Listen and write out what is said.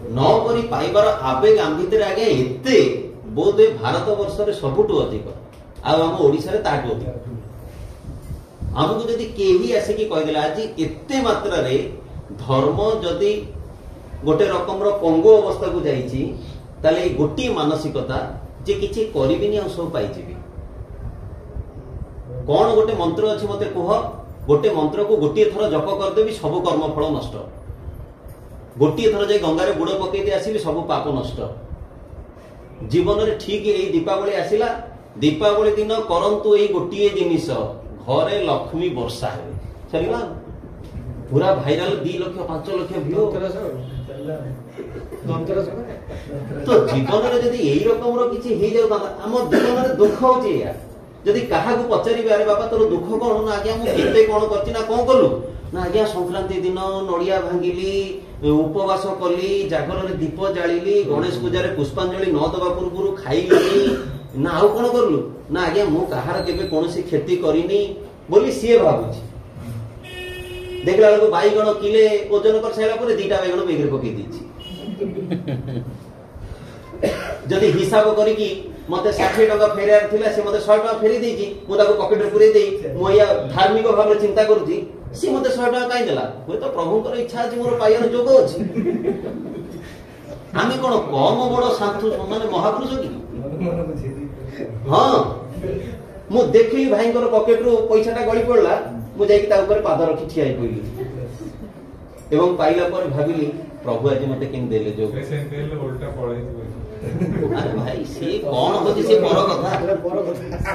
न करी पाइबार आवेग आम भितर आज्ञा एते बोध भारत वर्ष सबुठू अधिक आम ओडिशा रे ताठू अधिक आमको जदि केही आसिकी कहीदेला आज एते मात्रा रे धर्म जदि गोटे रकम पंगु अवस्था को जाइछि ताले गोटी मानसिकता जे किछि करिबिनी आ सब पाइजिबी कौन गोटे मंत्र अच्छी मते कह गोटे मंत्र को गोटे थर जप करदेवी सब कर्मफल नष्ट गोटे थर जाई गंगारे बुड़ पकई दे आसीबी सब पाप नष्ट जीवन रे ठीक एई दीपावली आसिला दीपावली दिन करंतु एई गोटे जिनिस घरे लक्ष्मी वर्षा हे चलिबा पूरा भाइराल 2 लाख 5 लाख व्यू तो जीवन रे जदी एई रकम रो किछि हे जाउ हम जीवन रे दुख होची यार जदि कहा पचारि अरे बाबा तोर दुख कौन ना आज्ञा मुझे कौन कर कौन कलु ना आज्ञा संक्रांति दिन नड़िया भांगिली उपवास कली जागर दीप जाली गणेश पूजा पुष्पांजलि न दबा पूर्व खाइली ना आउ कौन करलु ना आज्ञा मु कहार केबे कोनोसी क्षति करिनी बोली सी भाबुची देखला बेलू बैगण किले ओजन कर सारा पर 2टा बैगण बेगरे पकई दीची जदि हिसाब करिकी मते 60 टका फेरियार थिला से मते 100 टका फेरी देजी मु ताको पॉकेट रे पुरै देई मु या धार्मिक भाव रे चिंता करूची सी मते 100 टका काई देला होय तो प्रभु कर इच्छा अछि मोर पायर जोग अछि आमी कोन कम बड़ साधु माने महापुरुष की हां मु देखली भाई कर पॉकेट रो पैसाटा गळी पड़ला मु जाई कि ता ऊपर पाद रखी ठियाई पइली एवं पाइला पर भाबिली प्रभु आज मते किन देले जोग पैसे देले उल्टा पड़े अरे भाई सी कौन होची सी पर कथा